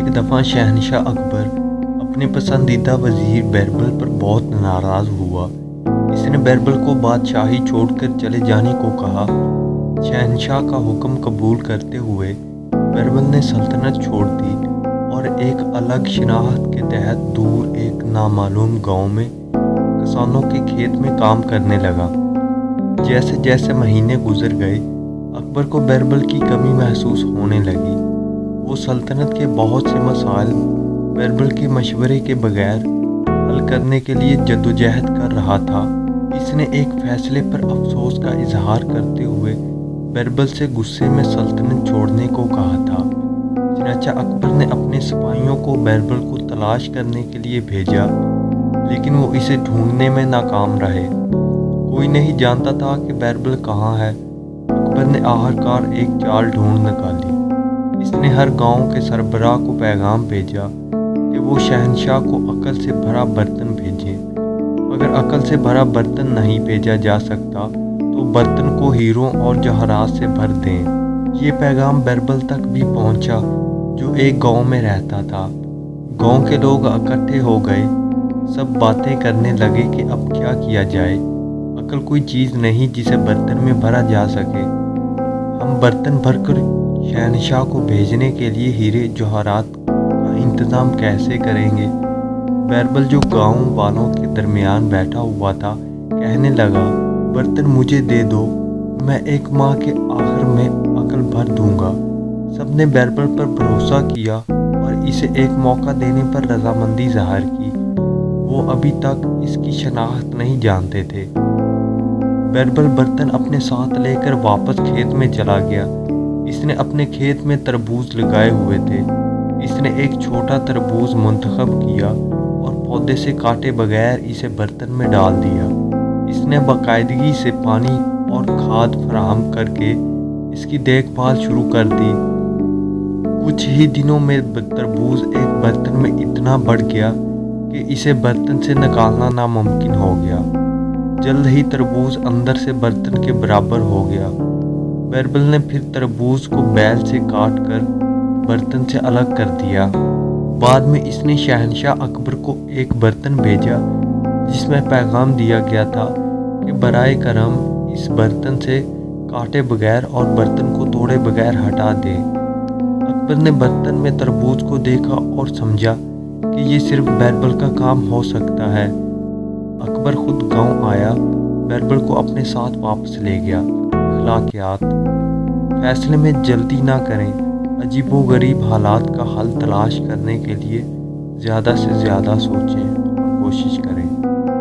एक दफ़ा शहनशाह अकबर अपने पसंदीदा वज़ीर बिरबल पर बहुत नाराज़ हुआ। इसने बिरबल को बादशाही छोड़कर चले जाने को कहा। शहनशाह का हुक्म कबूल करते हुए बिरबल ने सल्तनत छोड़ दी और एक अलग शनाख्त के तहत दूर एक नामालूम गांव में किसानों के खेत में काम करने लगा। जैसे जैसे महीने गुजर गए, अकबर को बिरबल की कमी महसूस होने लगी। वो सल्तनत के बहुत से मसाइल बिरबल के मशवरे के बगैर हल करने के लिए जद्दोजहद कर रहा था। इसने एक फैसले पर अफसोस का इजहार करते हुए बिरबल से गुस्से में सल्तनत छोड़ने को कहा था। चनाचा अकबर ने अपने सिपाहियों को बिरबल को तलाश करने के लिए भेजा, लेकिन वो इसे ढूंढने में नाकाम रहे। कोई नहीं जानता था कि बिरबल कहाँ है। अकबर ने आखिरकार एक चाल ढूंढ निकाली। इसने हर गांव के सरबराह को पैगाम भेजा कि वो शहनशाह को अकल से भरा बर्तन भेजें। अगर अकल से भरा बर्तन नहीं भेजा जा सकता तो बर्तन को हीरों और जवाहरात से भर दें। ये पैगाम बिरबल तक भी पहुंचा, जो एक गांव में रहता था। गांव के लोग इकट्ठे हो गए। सब बातें करने लगे कि अब क्या किया जाए। अकल कोई चीज़ नहीं जिसे बर्तन में भरा जा सके। हम बर्तन भरकर शहनशाह को भेजने के लिए हीरे जवाहरात का इंतज़ाम कैसे करेंगे? बिरबल, जो गांव वालों के दरमियान बैठा हुआ था, कहने लगा, बर्तन मुझे दे दो, मैं एक माह के आखिर में अकल भर दूंगा। सबने बिरबल पर भरोसा किया और इसे एक मौका देने पर रजामंदी ज़ाहिर की। वो अभी तक इसकी शनाख्त नहीं जानते थे। बिरबल बर्तन अपने साथ लेकर वापस खेत में चला गया। इसने अपने खेत में तरबूज लगाए हुए थे। इसने एक छोटा तरबूज मुंतखब किया और पौधे से काटे बगैर इसे बर्तन में डाल दिया। इसने बाकायदगी से पानी और खाद फराहम करके इसकी देखभाल शुरू कर दी। कुछ ही दिनों में तरबूज एक बर्तन में इतना बढ़ गया कि इसे बर्तन से निकालना नामुमकिन हो गया। जल्द ही तरबूज अंदर से बर्तन के बराबर हो गया। बिरबल ने फिर तरबूज को बैल से काट कर बर्तन से अलग कर दिया। बाद में इसने शहनशाह अकबर को एक बर्तन भेजा जिसमें पैगाम दिया गया था कि बराए करम इस बर्तन से काटे बगैर और बर्तन को तोड़े बगैर हटा दे। अकबर ने बर्तन में तरबूज को देखा और समझा कि ये सिर्फ बिरबल का काम हो सकता है। अकबर खुद गांव आया, बिरबल को अपने साथ वापस ले गया। अखलाकियात: फैसले में जल्दी ना करें। अजीबोगरीब हालात का हल तलाश करने के लिए ज़्यादा से ज़्यादा सोचें और कोशिश करें।